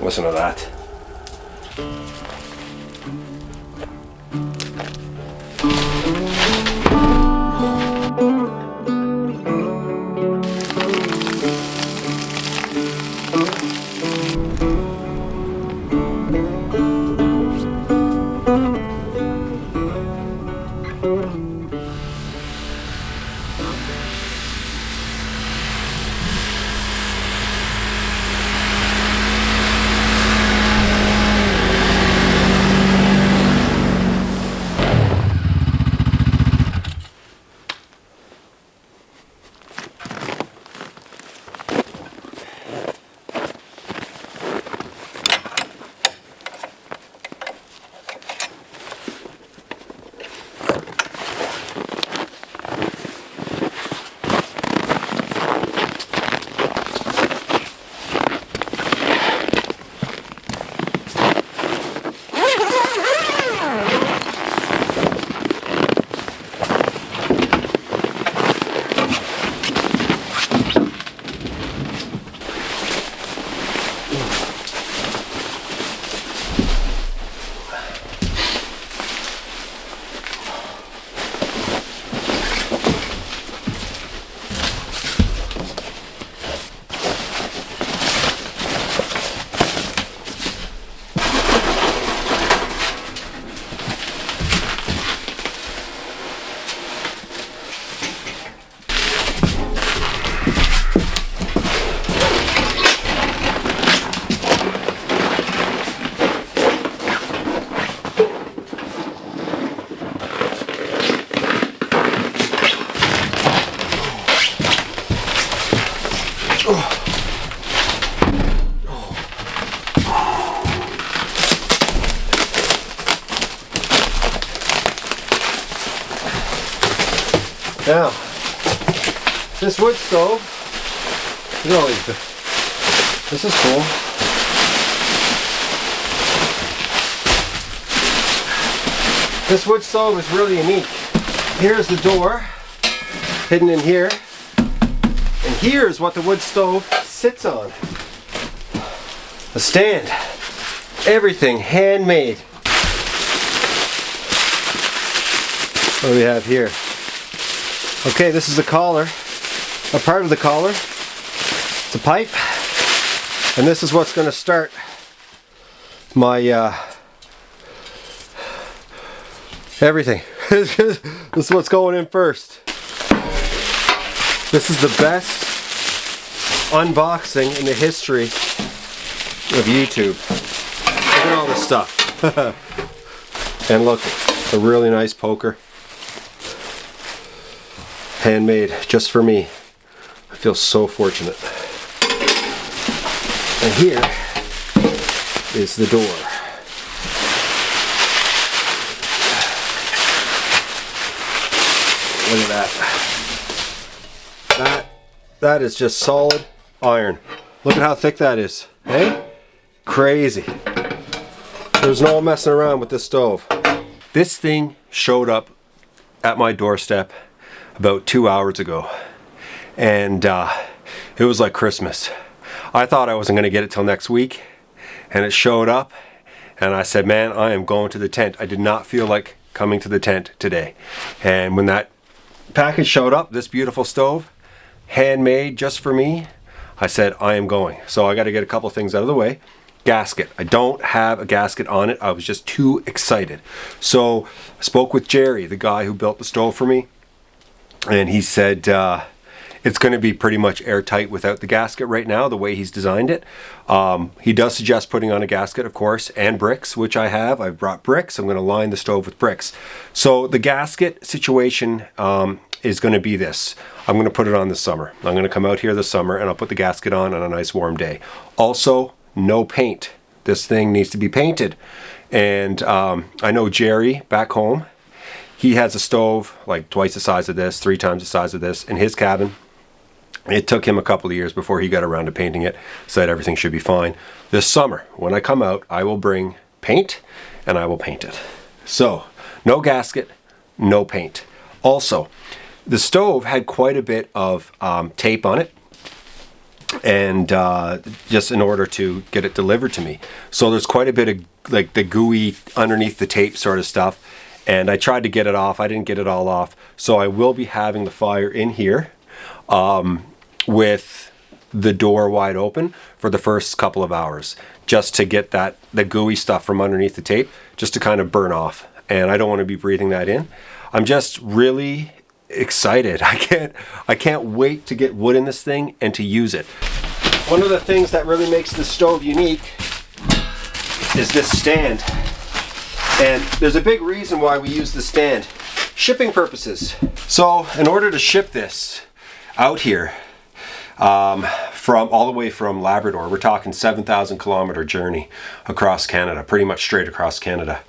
Listen to that. Now, this wood stove, look at all these, this is cool. This wood stove is really unique. Here's the door, hidden in here, and here's what the wood stove sits on. A stand, everything handmade. What do we have here? Okay, this is the collar, a part of the collar. It's a pipe, and this is what's going to start my everything. This is what's going in first. This is the best unboxing in the history of YouTube. Look at all this stuff. And look, a really nice poker. Handmade, just for me. I feel so fortunate. And here is the door. Look at that. That is just solid iron. Look at how thick that is. Hey? Crazy. There's no messing around with this stove. This thing showed up at my doorstep about 2 hours ago, and it was like Christmas. I thought I wasn't going to get it till next week, and it showed up, and I said, man, I am going to the tent. I did not feel like coming to the tent today. And when that package showed up, this beautiful stove, handmade just for me, I said, I am going. So I got to get a couple things out of the way. Gasket. I don't have a gasket on it. I was just too excited. So I spoke with Jerry, the guy who built the stove for me, and he said it's going to be pretty much airtight without the gasket right now, the way he's designed it. He does suggest putting on a gasket, of course, and bricks, which I have. I've brought bricks. I'm going to line the stove with bricks. So the gasket situation is going to be this. I'm going to put it on this summer. I'm going to come out here this summer and I'll put the gasket on a nice warm day. Also, no paint. This thing needs to be painted. And I know Jerry back home, he has a stove like twice the size of this, 3 times the size of this in his cabin. It took him a couple of years before he got around to painting it, said everything should be fine. This summer, when I come out, I will bring paint and I will paint it. So, no gasket, no paint. Also, The stove had quite a bit of tape on it, and just in order to get it delivered to me. So there's quite a bit of like the gooey underneath the tape sort of stuff, and I tried to get it off. I didn't get it all off. So I will be having the fire in here with the door wide open for the first couple of hours, just to get the gooey stuff from underneath the tape just to kind of burn off. And I don't want to be breathing that in. I'm just really excited. I can't wait to get wood in this thing and to use it. One of the things that really makes the stove unique is this stand. And there's a big reason why we use the stand. Shipping purposes. So in order to ship this out here, from all the way from Labrador, we're talking 7,000 kilometer journey across Canada, pretty much straight across Canada.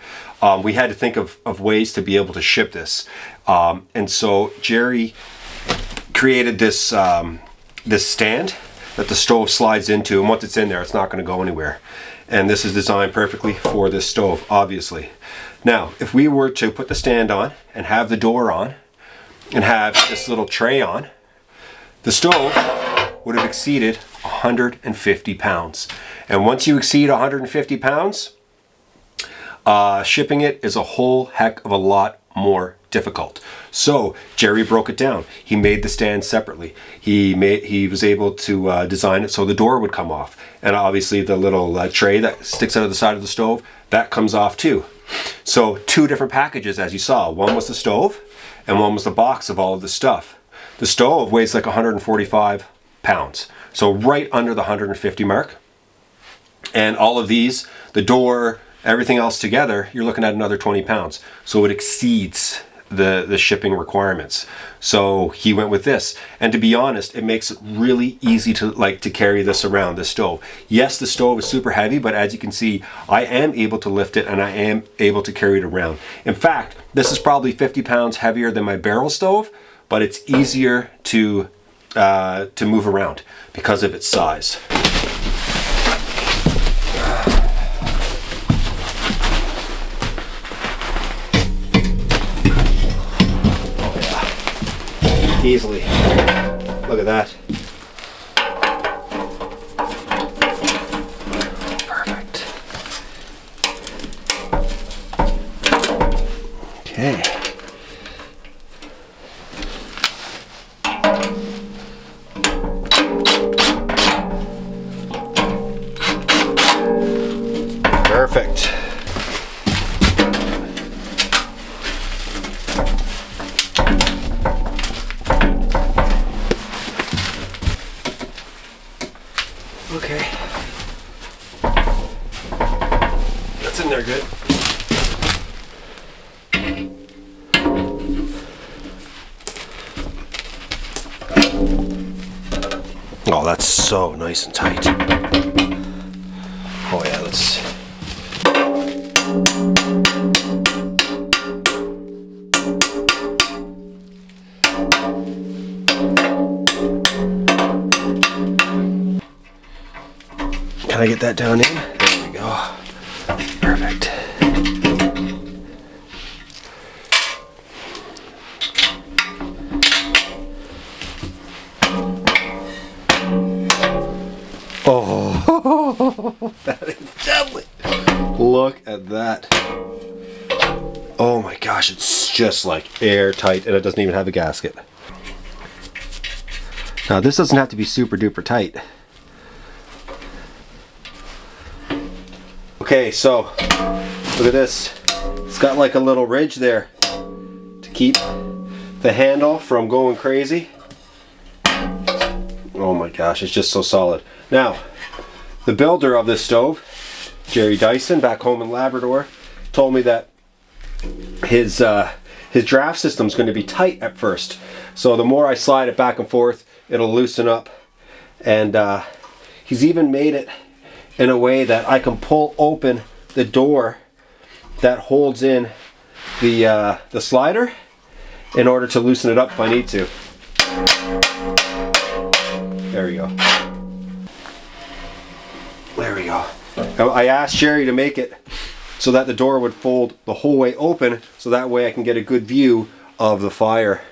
We had to think of ways to be able to ship this. And so Jerry created this, this stand that the stove slides into, and once it's in there, it's not going to go anywhere. And this is designed perfectly for this stove, obviously. Now, if we were to put the stand on and have the door on and have this little tray on, the stove would have exceeded 150 pounds. And once you exceed 150 pounds, shipping it is a whole heck of a lot more difficult. So Jerry broke it down. He made the stand separately. He was able to design it so the door would come off, and obviously the little tray that sticks out of the side of the stove, that comes off too. So two different packages, as you saw. One was the stove and one was the box of all of the stuff. The stove weighs like 145 pounds, so right under the 150 mark. And all of these, the door, everything else together, you're looking at another 20 pounds. So it exceeds the shipping requirements. So he went with this. And to be honest, it makes it really easy to carry this around, the stove. Yes, the stove is super heavy, but as you can see, I am able to lift it and I am able to carry it around. In fact, this is probably 50 pounds heavier than my barrel stove, but it's easier to move around because of its size. Easily. Look at that. Perfect. Okay. Perfect. Okay. That's in there good. Oh, that's so nice and tight. Oh yeah, let's... Can I get that down in? There we go. Perfect. Oh, that is deadly. Look at that. Oh my gosh, it's just like airtight, and it doesn't even have a gasket. Now this doesn't have to be super duper tight. Okay, so look at this. It's got like a little ridge there to keep the handle from going crazy. Oh my gosh, it's just so solid. Now, the builder of this stove, Jerry Dyson, back home in Labrador, told me that his draft system is going to be tight at first. So the more I slide it back and forth, it'll loosen up. And he's even made it in a way that I can pull open the door that holds in the slider in order to loosen it up if I need to. There we go. There we go. I asked Jerry to make it so that the door would fold the whole way open, so that way I can get a good view of the fire.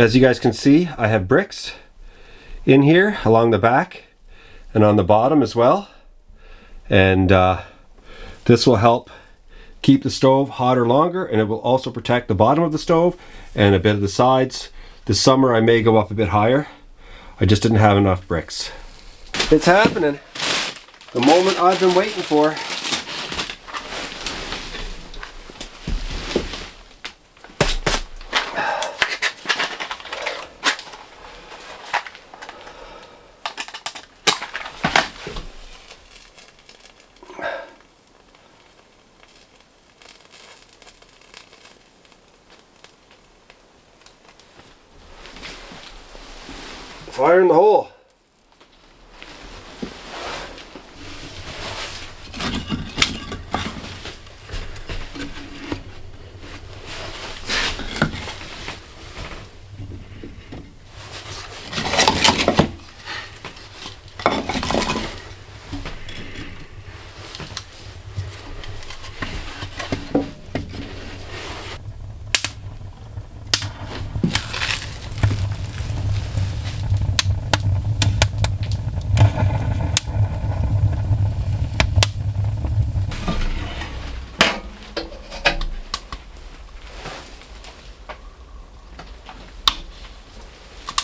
As you guys can see, I have bricks in here along the back and on the bottom as well. And this will help keep the stove hotter longer, and it will also protect the bottom of the stove and a bit of the sides. This summer I may go up a bit higher. I just didn't have enough bricks. It's happening. The moment I've been waiting for. Fire in the hole.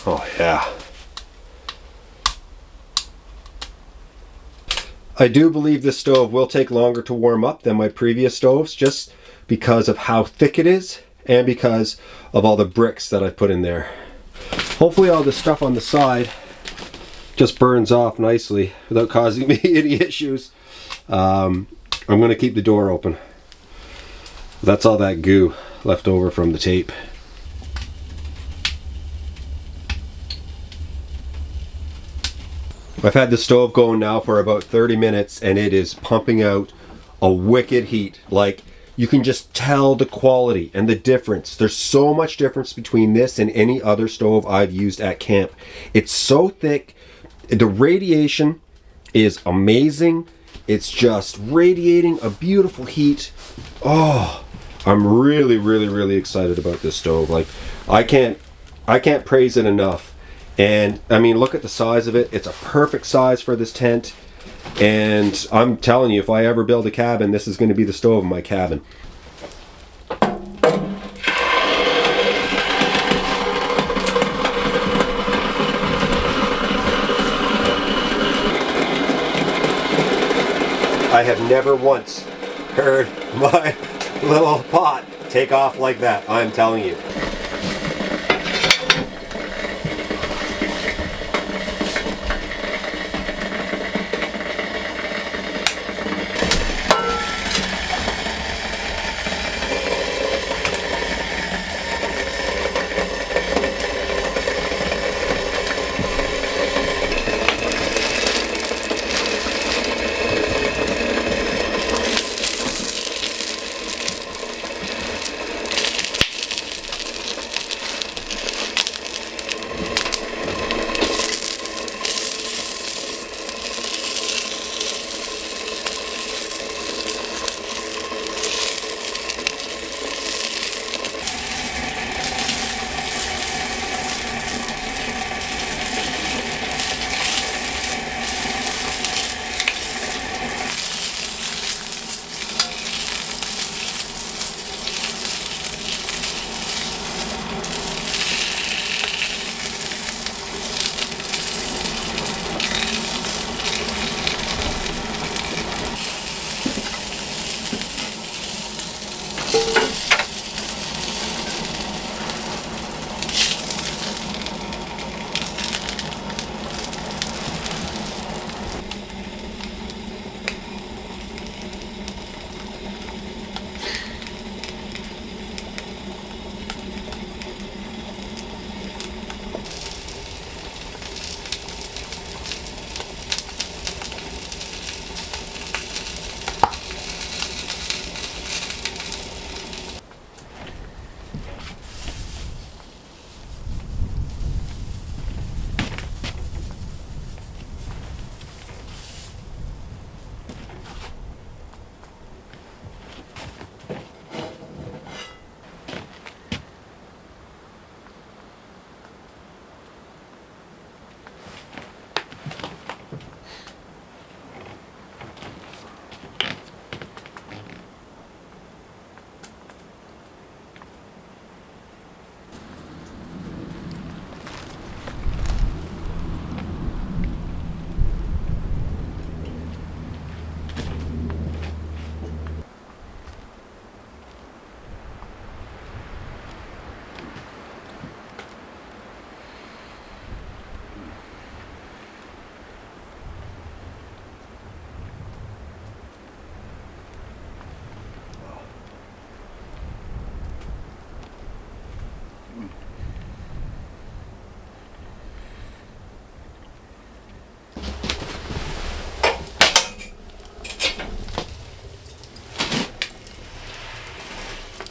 Oh yeah. I do believe this stove will take longer to warm up than my previous stoves, just because of how thick it is and because of all the bricks that I put in there. Hopefully all the stuff on the side just burns off nicely without causing me any issues. I'm going to keep the door open. That's all that goo left over from the tape. I've had the stove going now for about 30 minutes and it is pumping out a wicked heat. Like, you can just tell the quality and the difference. There's so much difference between this and any other stove I've used at camp. It's so thick. The radiation is amazing. It's just radiating a beautiful heat. Oh, I'm really excited about this stove. Like, I can't praise it enough. And I mean, look at the size of it. It's a perfect size for this tent. And I'm telling you, if I ever build a cabin, this is going to be the stove in my cabin. I have never once heard my little pot take off like that, I'm telling you.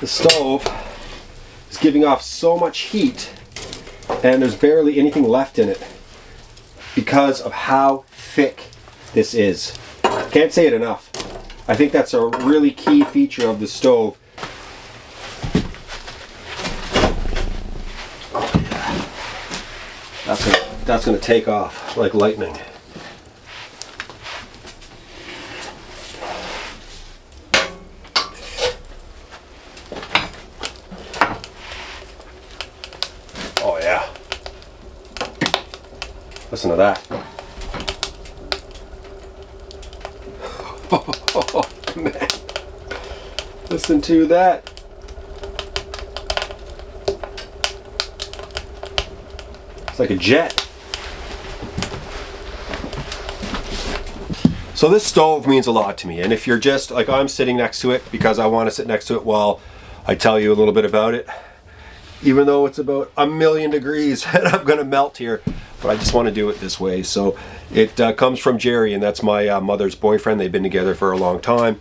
the stove is giving off so much heat and there's barely anything left in it because of how thick this is. Can't say it enough. I think that's a really key feature of the stove. That's gonna take off like lightning. Oh yeah. Listen to that. Oh man. Listen to that. It's like a jet. So this stove means a lot to me, and if you're just like I'm sitting next to it because I want to sit next to it while I tell you a little bit about it, even though it's about 1,000,000 degrees and I'm gonna melt here, but I just want to do it this way. So it comes from Jerry, and that's my mother's boyfriend. They've been together for a long time.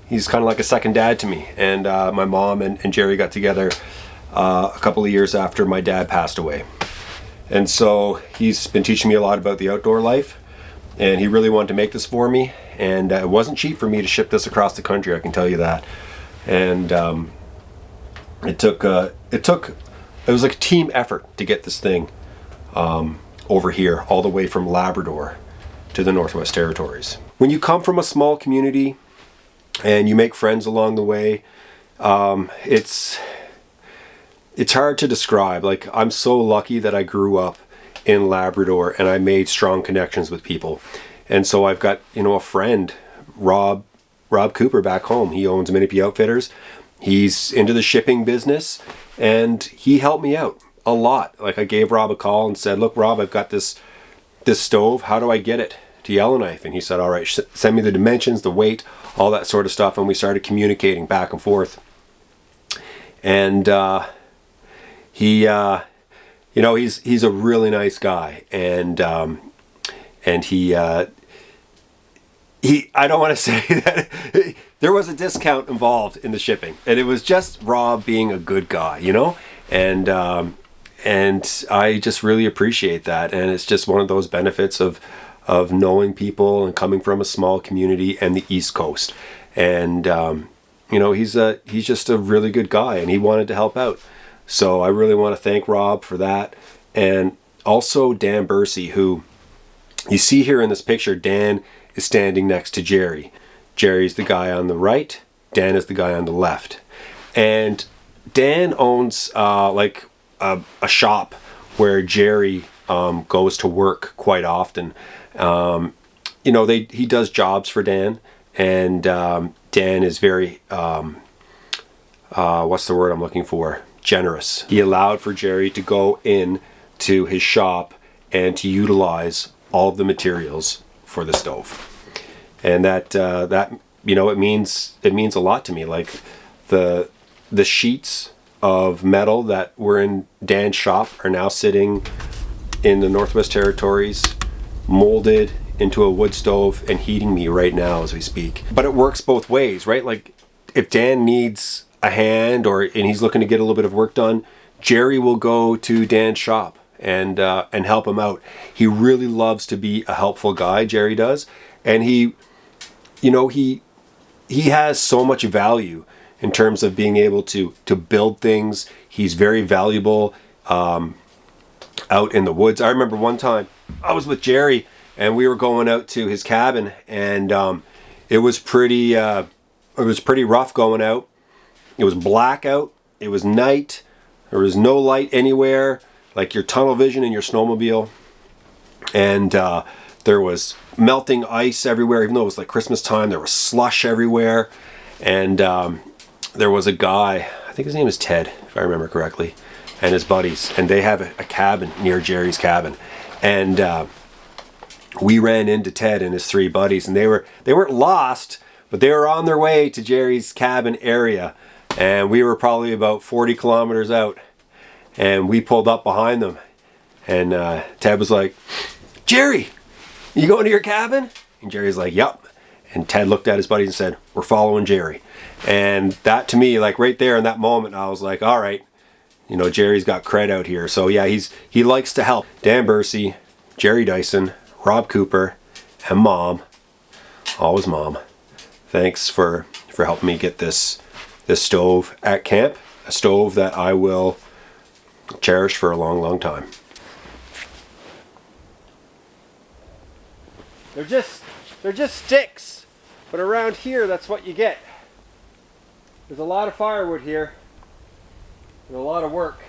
He's kind of like a second dad to me, and my mom and Jerry got together a couple of years after my dad passed away. And so he's been teaching me a lot about the outdoor life, and he really wanted to make this for me, and it wasn't cheap for me to ship this across the country, I can tell you that. And it was like a team effort to get this thing over here, all the way from Labrador to the Northwest Territories. When you come from a small community and you make friends along the way, it's hard to describe. Like, I'm so lucky that I grew up in Labrador and I made strong connections with people. And so I've got, a friend, Rob Cooper back home. He owns Minipee Outfitters. He's into the shipping business and he helped me out a lot. Like, I gave Rob a call and said, look, Rob, I've got this stove. How do I get it to Yellowknife? And he said, all right, send me the dimensions, the weight, all that sort of stuff. And we started communicating back and forth. And he's a really nice guy, and he I don't want to say that there was a discount involved in the shipping, and it was just Rob being a good guy, and I just really appreciate that. And it's just one of those benefits of knowing people and coming from a small community and the East Coast. And he's just a really good guy, and he wanted to help out. So I really want to thank Rob for that. And also Dan Bursey, who you see here in this picture. Dan is standing next to Jerry. Jerry's the guy on the right. Dan is the guy on the left. And Dan owns a shop where Jerry goes to work quite often. He does jobs for Dan. And Dan is very, what's the word I'm looking for? Generous. He allowed for Jerry to go in to his shop and to utilize all of the materials for the stove. And that it means a lot to me. Like the sheets of metal that were in Dan's shop are now sitting in the Northwest Territories, molded into a wood stove and heating me right now as we speak. But it works both ways, right? Like, if Dan needs a hand and he's looking to get a little bit of work done, Jerry will go to Dan's shop and help him out. He really loves to be a helpful guy, Jerry does. And he has so much value in terms of being able to build things. He's very valuable out in the woods. I remember one time I was with Jerry and we were going out to his cabin, and it was pretty rough going out. It was black out. It was night. There was no light anywhere, like your tunnel vision in your snowmobile. And there was melting ice everywhere, even though it was like Christmas time. There was slush everywhere. And there was a guy, I think his name is Ted, if I remember correctly, and his buddies. And they have a cabin near Jerry's cabin. And we ran into Ted and his three buddies, and they weren't lost, but they were on their way to Jerry's cabin area. And we were probably about 40 kilometers out, and we pulled up behind them. And Ted was like, Jerry, you going to your cabin? And Jerry's like, yep. And Ted looked at his buddies and said, we're following Jerry. And that to me, like right there in that moment, I was like, all right, you know, Jerry's got cred out here. So yeah, he likes to help. Dan Bursey, Jerry Dyson, Rob Cooper, and Mom, always Mom. Thanks for helping me get this stove at camp. A stove that I will cherish for a long, long time. They're just sticks, but around here, that's what you get. There's a lot of firewood here, and a lot of work.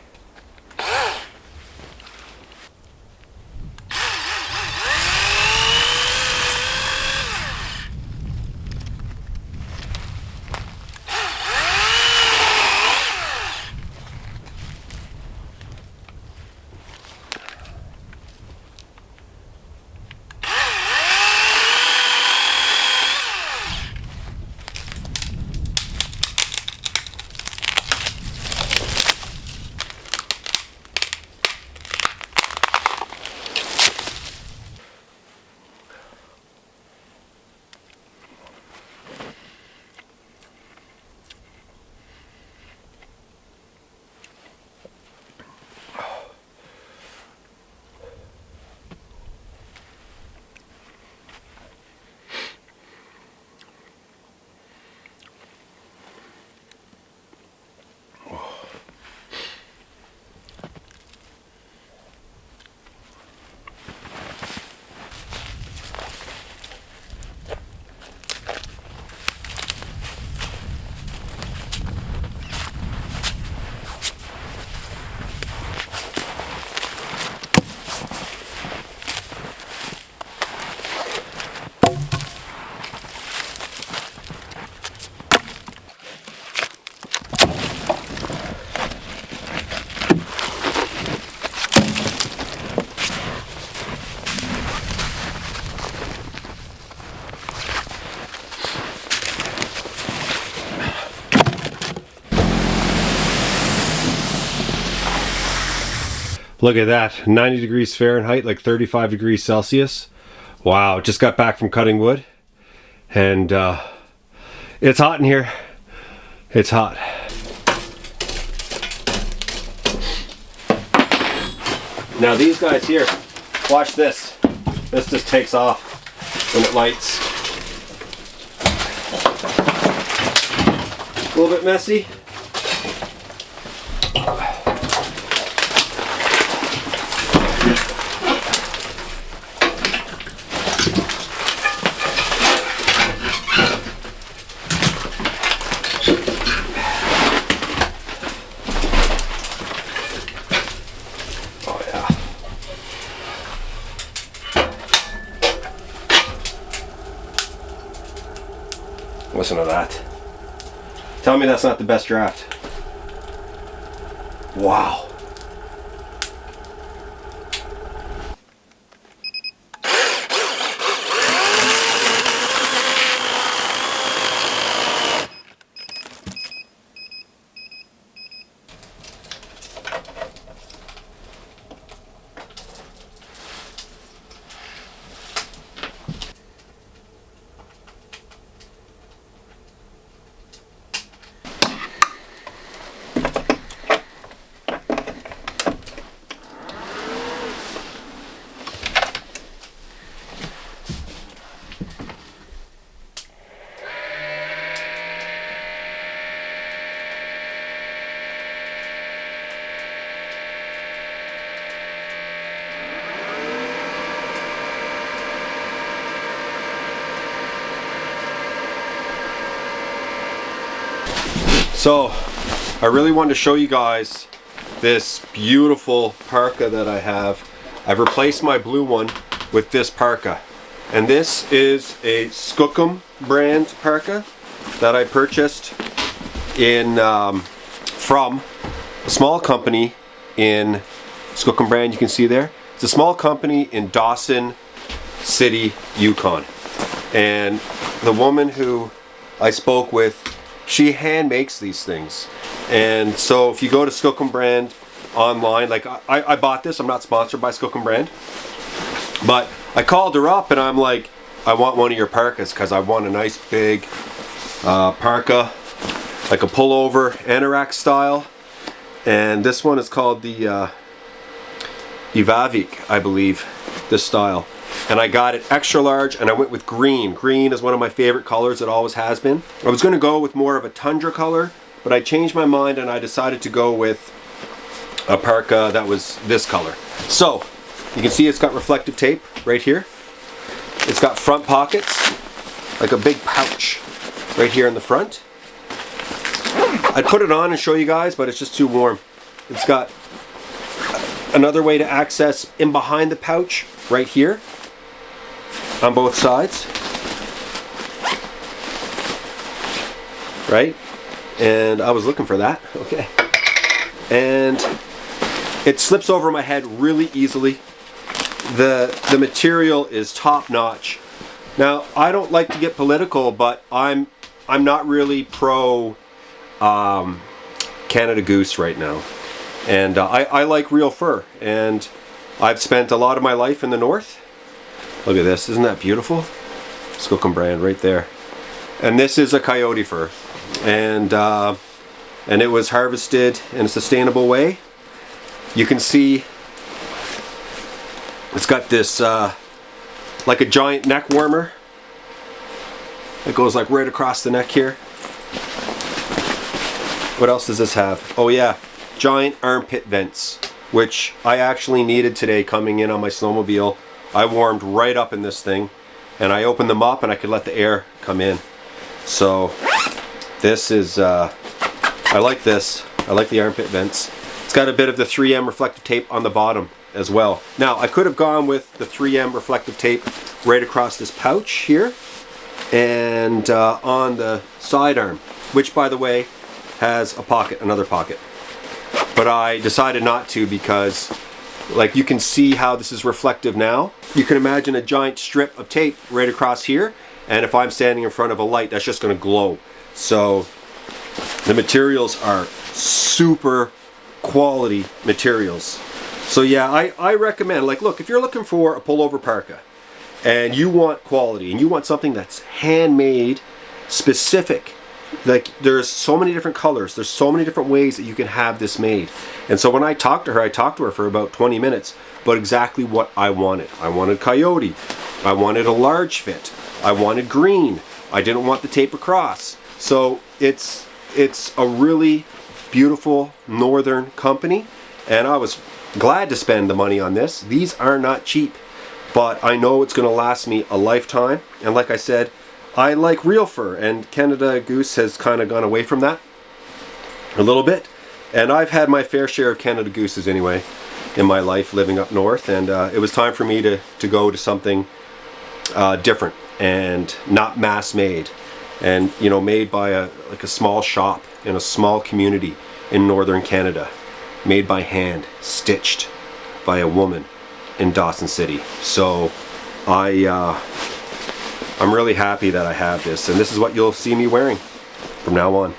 Look at that, 90 degrees Fahrenheit, like 35 degrees Celsius. Wow, just got back from cutting wood. And it's hot in here. It's hot. Now these guys here, watch this. This just takes off when it lights. A little bit messy. Listen to that. Tell me that's not the best draft. Wow. So I really wanted to show you guys this beautiful parka that I have. I've replaced my blue one with this parka, and this is a Skookum brand parka that I purchased in from a small company in Skookum brand. You can see there, it's a small company in Dawson City, Yukon, and the woman who I spoke with, she hand makes these things. And so if you go to Skookum brand online, like I bought this, I'm not sponsored by Skookum brand, but I called her up and I'm like, I want one of your parkas because I want a nice big parka like a pullover anorak style. And this one is called the Ivavik, I believe, this style. And I got it extra large, and I went with green. Green is one of my favorite colors. It always has been. I was going to go with more of a tundra color, but I changed my mind and I decided to go with a parka that was this color. So you can see it's got reflective tape right here. It's got front pockets, like a big pouch right here in the front. I'd put it on and show you guys, but it's just too warm. It's got another way to access in behind the pouch right here on both sides, right? And I was looking for that. Okay. And it slips over my head really easily. The material is top notch. Now, I don't like to get political, but I'm not really pro Canada Goose right now. And I like real fur, and I've spent a lot of my life in the north. Look at this, isn't that beautiful? Skookum brand right there. And this is a coyote fur, and it was harvested in a sustainable way. You can see it's got this like a giant neck warmer. It goes like right across the neck here. What else does this have? Oh yeah, giant armpit vents, which I actually needed today coming in on my snowmobile. I warmed right up in this thing, and I opened them up and I could let the air come in. So this is, I like this. I like the armpit vents. It's got a bit of the 3M reflective tape on the bottom as well. Now I could have gone with the 3M reflective tape right across this pouch here and on the sidearm, which by the way has a pocket, another pocket. But I decided not to because, like, you can see how this is reflective now. You can imagine a giant strip of tape right across here, and if I'm standing in front of a light, that's just going to glow. So the materials are super quality materials. So yeah, I recommend, like, look, if you're looking for a pullover parka and you want quality and you want something that's handmade, specific, like, there's so many different colors, there's so many different ways that you can have this made. And so when I talked to her for about 20 minutes about exactly what I wanted. I wanted coyote, I wanted a large fit, I wanted green, I didn't want the tape across. So it's a really beautiful northern company, and I was glad to spend the money on this. These are not cheap, but I know it's going to last me a lifetime. And like I said, I like real fur, and Canada Goose has kind of gone away from that a little bit. And I've had my fair share of Canada Gooses anyway in my life living up north, and it was time for me to go to something different and not mass made, and you know, made by a small shop in a small community in northern Canada, made by hand, stitched by a woman in Dawson City. So I'm really happy that I have this, and this is what you'll see me wearing from now on.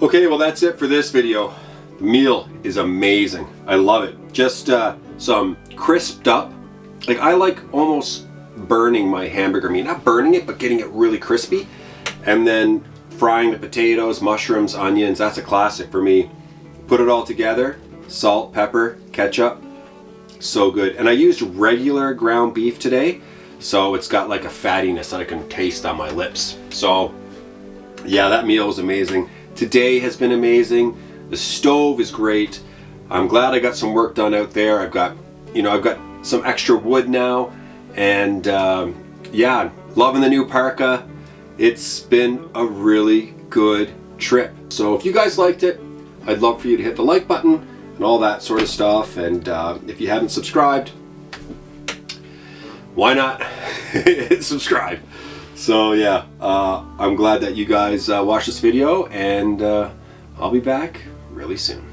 Okay, well that's it for this video. The meal is amazing. I love it. Just some crisped up, like I like almost burning my hamburger meat. Not burning it, but getting it really crispy. And then frying the potatoes, mushrooms, onions. That's a classic for me. Put it all together. Salt, pepper, ketchup. So good. And I used regular ground beef today, so it's got like a fattiness that I can taste on my lips. So yeah, that meal was amazing. Today has been amazing. The stove is great. I'm glad I got some work done out there. I've got some extra wood now, and yeah, loving the new parka. It's been a really good trip. So if you guys liked it, I'd love for you to hit the like button and all that sort of stuff. And if you haven't subscribed, why not hit subscribe? So yeah, I'm glad that you guys watched this video, and I'll be back really soon.